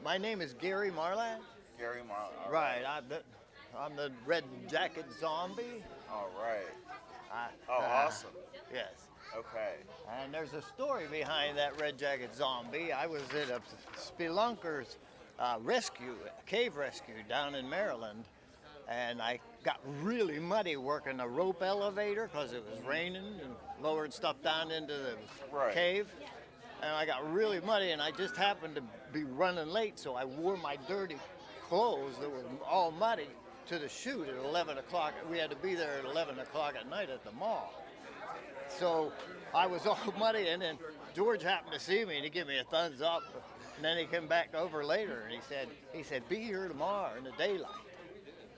My name is Gary Marlon. Gary Marlon. All Right, right. I'm the Red Jacket Zombie. All right. I, Oh, awesome. yes. Okay. And there's a story behind that Red Jacket Zombie. I was at a spelunker's rescue, cave rescue down in Maryland, and I got really muddy working a rope elevator because it was raining and lowered stuff down into the Right. cave. And I got really muddy, and I just happened to be running late, so I wore my dirty clothes that were all muddy to the shoot at 11 o'clock. We had to be there at 11 o'clock at night at the mall. So I was all muddy, and then George happened to see me, and he gave me a thumbs up. And then he came back over later, and he said, be here tomorrow in the daylight.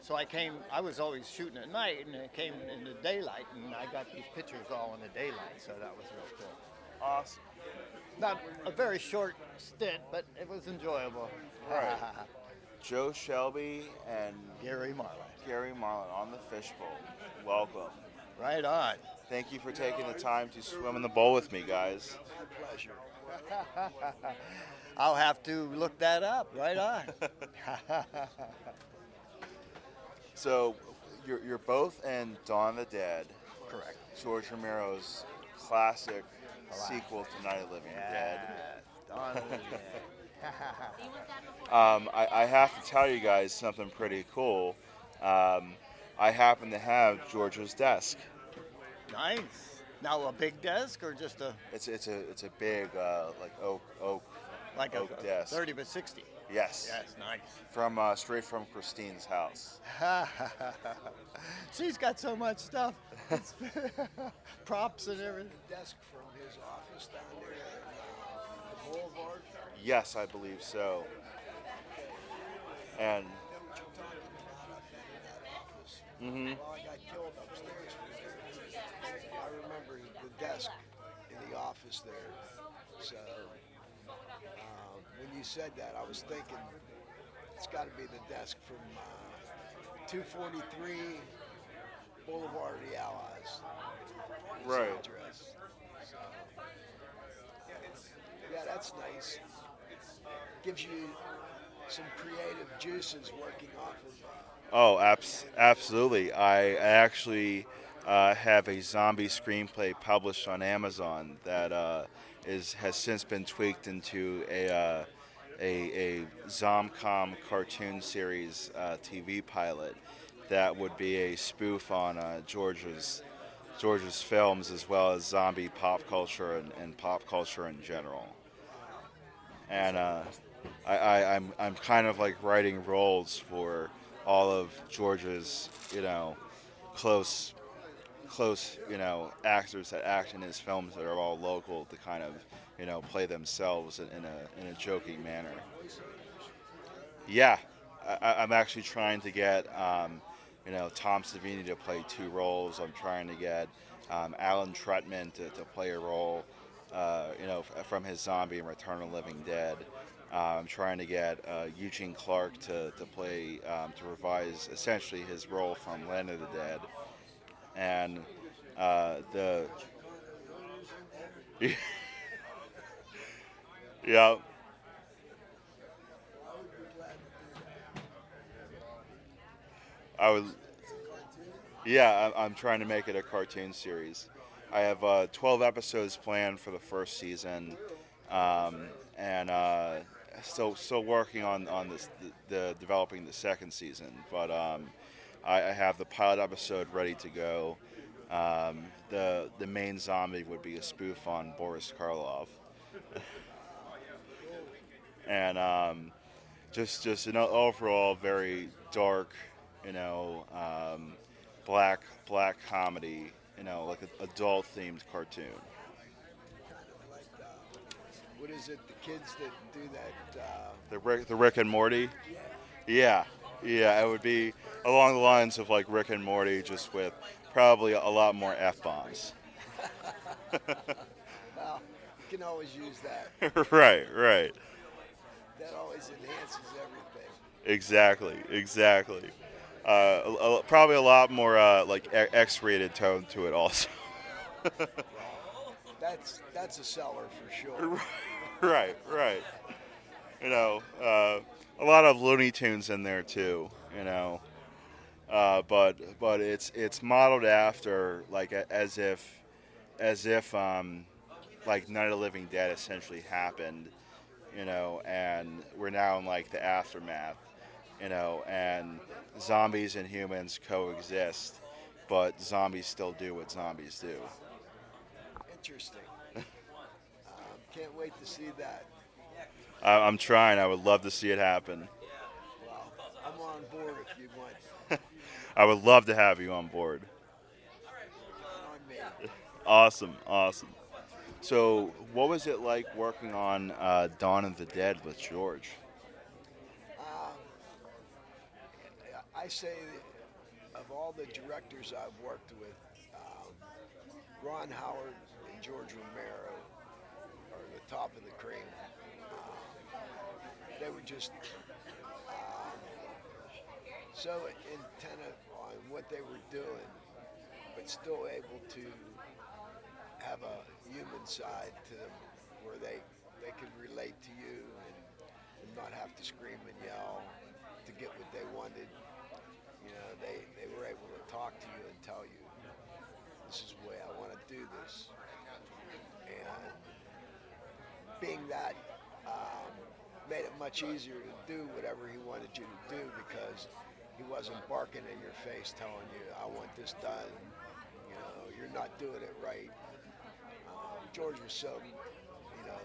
So I came. I was always shooting at night, and it came in the daylight, and I got these pictures all in the daylight. So that was real cool. Awesome. Not a very short stint, but it was enjoyable. Right. Joe Shelby and Gary Marlon. Gary Marlon on the Fishbowl. Welcome. Right on. Thank you for taking the time to swim in the bowl with me, guys. My pleasure. I'll have to look that up. Right on. So, you're both in Dawn of the Dead. Correct. George Romero's classic sequel to Night of the Living Dead. Dawn of the Dead. I have to tell you guys something pretty cool. I happen to have George's desk. Nice. Now a big desk or just a It's a big like oak like oak a desk. 30 by 60. Yes. Yes, nice. From straight from Christine's house. She's got so much stuff. Props and everything. Desk from his office down there at the Boulevard. Yes, I believe so. And Know what you're talking about up there in that office. mhm. Well, I got killed upstairs from there. I remember the desk in the office there. So when you said that, I was thinking it's got to be the desk from 243 Boulevard of the Allies. Right. Address. So, yeah, that's nice. Gives you some creative juices working off of. Oh, absolutely. I actually have a zombie screenplay published on Amazon that has since been tweaked into a Zomcom cartoon series TV pilot that would be a spoof on George's films as well as zombie pop culture and pop culture in general. And I'm kind of like writing roles for all of George's, close, actors that act in his films that are all local to kind of, play themselves in a joking manner. Yeah, I'm actually trying to get, Tom Savini to play two roles. I'm trying to get Alan Trutman to play a role, from his zombie in Return of the Living Dead. I'm trying to get Eugene Clark to play, to revise essentially his role from Land of the Dead. And the. Yeah. I was. Yeah, I'm trying to make it a cartoon series. I have 12 episodes planned for the first season, and still working on the developing the second season. But I have the pilot episode ready to go. The main zombie would be a spoof on Boris Karloff, and just an overall very dark, black comedy, like an adult themed cartoon. Kind of like, what is it, the kids that do that? The Rick and Morty. Yeah, it would be along the lines of like Rick and Morty, just with probably a lot more F-bombs. Well, you can always use that. Right. That always enhances everything. Exactly. Probably a lot more like X-rated tone to it also. That's a seller for sure. Right. A lot of Looney Tunes in there too. But it's modeled after like as if like Night of the Living Dead essentially happened, and we're now in like the aftermath, and zombies and humans coexist, but zombies still do what zombies do. Interesting. Can't wait to see that. I'm trying. I would love to see it happen. Well, I'm on board if you want. I would love to have you on board. On me. Awesome, awesome. So, what was it like working on Dawn of the Dead with George? Um, I say that of all the directors I've worked with, Ron Howard and George Romero are the top of the cream. They were just so intent on what they were doing, but still able to have a human side to them where they could relate to you and not have to scream and yell to get what they wanted. They were able to talk to you and tell you, this is the way I want to do this. And being that made it much easier to do whatever he wanted you to do because he wasn't barking in your face telling you, I want this done. You're not doing it right. George was so,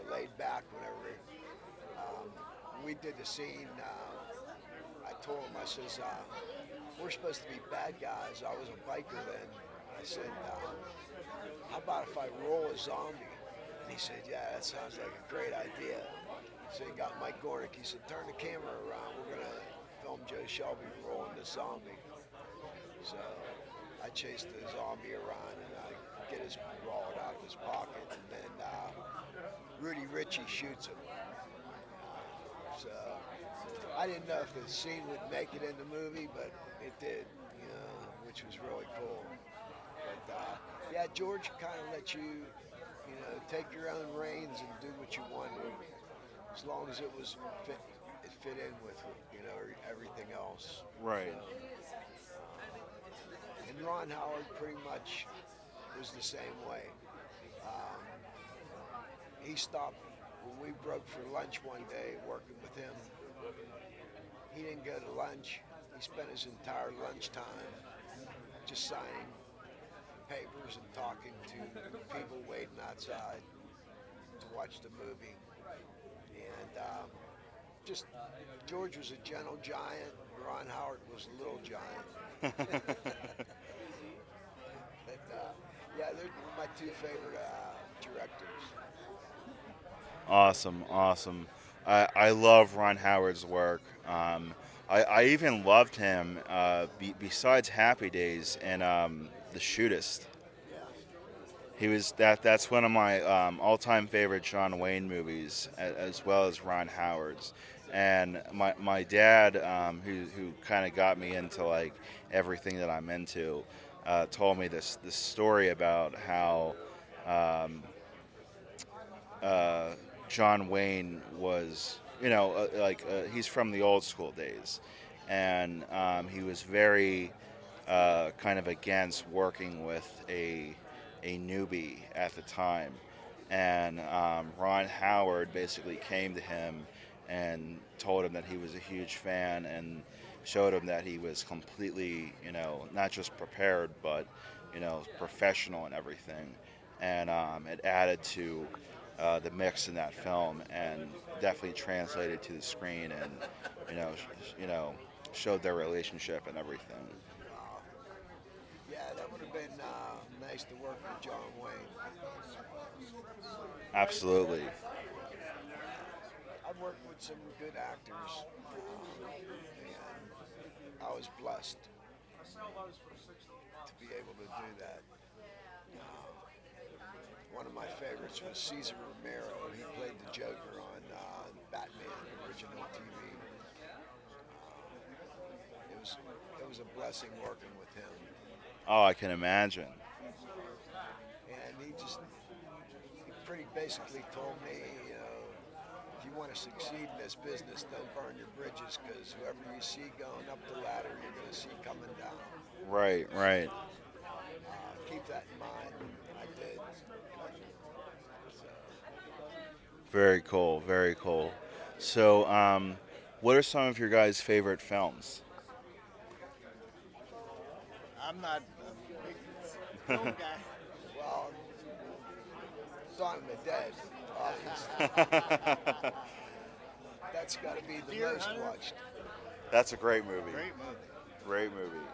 laid back whenever we did the scene. I told him, I says, we're supposed to be bad guys. I was a biker then. I said, how about if I roll a zombie? And he said, yeah, that sounds like a great idea. So he got Mike Gornick. He said, turn the camera around. We're going to film Joe Shelby rolling the zombie. So I chased the zombie around and I get his wallet out of his pocket. And then Rudy Ritchie shoots him. So I didn't know if the scene would make it in the movie, but it did, which was really cool. But yeah, George kind of let you, take your own reins and do what you wanted, as long as it fit in with, everything else. Right. And Ron Howard pretty much was the same way. He stopped when we broke for lunch one day working with him. He didn't go to lunch. He spent his entire lunchtime just signing papers and talking to people waiting outside to watch the movie. And George was a gentle giant. Ron Howard was a little giant. But, yeah, they're my two favorite directors. Awesome, awesome. I love Ron Howard's work. I even loved him besides Happy Days and The Shootist. Yeah. He was that's one of my all-time favorite John Wayne movies, as well as Ron Howard's. And my dad, who kind of got me into like everything that I'm into, told me this story about how John Wayne was, he's from the old school days, and he was very kind of against working with a newbie at the time. And Ron Howard basically came to him and told him that he was a huge fan and showed him that he was completely, not just prepared, but, professional and everything. And it added to the mix in that film and definitely translated to the screen and, showed their relationship and everything. Yeah, that would have been nice to work with John Wayne. Absolutely. I've worked with some good actors, and I was blessed to be able to do that. One of my favorites was Cesar Romero. He played the Joker on Batman original TV. It was a blessing working with him. Oh, I can imagine. And he pretty basically told me, if if you want to succeed in this business, don't burn your bridges, because whoever you see going up the ladder, you're going to see coming down. Right, right. Keep that in mind. I did. So, Very cool, very cool. So, what are some of your guys' favorite films? I'm not a big film guy. well, Dawn of the Dead, obviously. That's got to be the Deer most Hunter? watched. That's a great movie. Great movie. Great movie.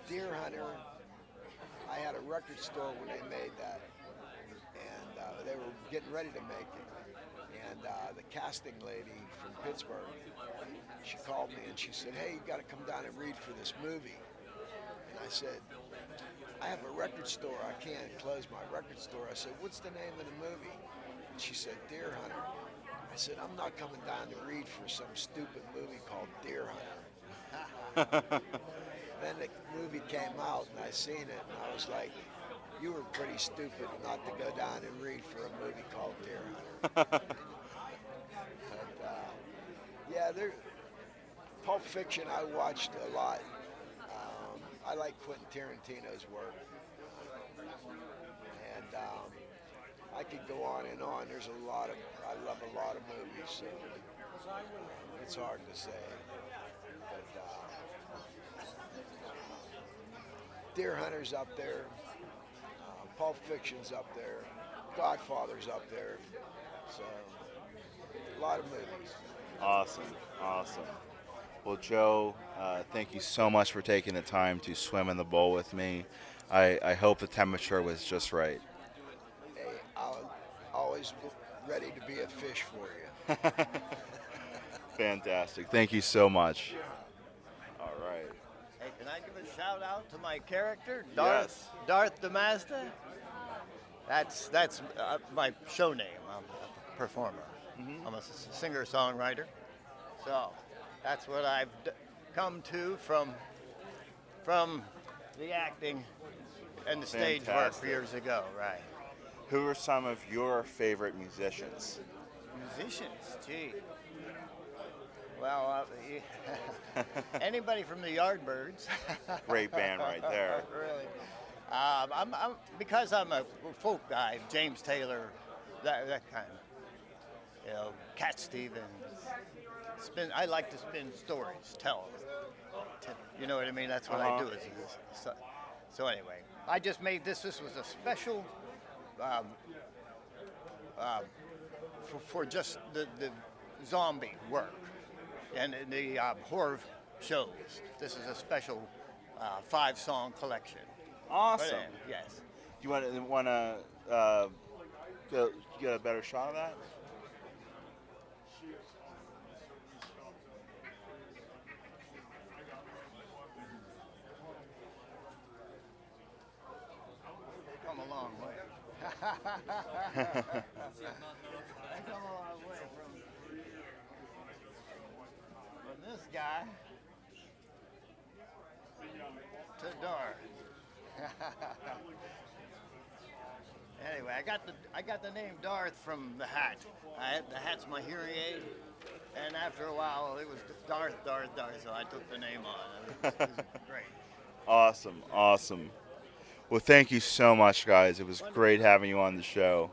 Deer Hunter, I had a record store when they made that, and they were getting ready to make it. And the casting lady from Pittsburgh, she called me and she said, "Hey, you got to come down and read for this movie." And I said, "I have a record store. I can't close my record store." I said, "What's the name of the movie?" And she said, "Deer Hunter." I said, "I'm not coming down to read for some stupid movie called Deer Hunter." Then the movie came out and I seen it and I was like, "You were pretty stupid not to go down and read for a movie called Deer Hunter." But yeah, Pulp Fiction I watched a lot. I like Quentin Tarantino's work, and I could go on and on. I love a lot of movies, so it's hard to say. But Deer Hunter's up there, Pulp Fiction's up there, Godfather's up there, so a lot of movies. Awesome, awesome. Well, Joe, thank you so much for taking the time to swim in the bowl with me. I hope the temperature was just right. Hey, I'll always be ready to be a fish for you. Fantastic. Thank you so much. All right. Hey, can I give a shout out to my character, Yes. Darth the Master? That's my show name. I'm a performer. I'm a singer-songwriter. So that's what I've come to from the acting and the stage work Fantastic. years ago, right? Who are some of your favorite musicians? Musicians, gee. Well, anybody from the Yardbirds. Great band right there. Really. I'm because I'm a folk guy. James Taylor, that kind. Cat Stevens. I like to spin stories, tell. You know what I mean? That's what I do. So anyway, I just made this. This was a special for just the zombie work and the horror shows. This is a special 5-song collection. Awesome. But, yes. Do you want to get a better shot of that? Come a long way. I come a long way from this guy to Darth. Anyway, I got the name Darth from the hat. The hat's my hearing aid, and after a while it was Darth, so I took the name on. It was great. Awesome, awesome. Well, thank you so much, guys. It was great having you on the show.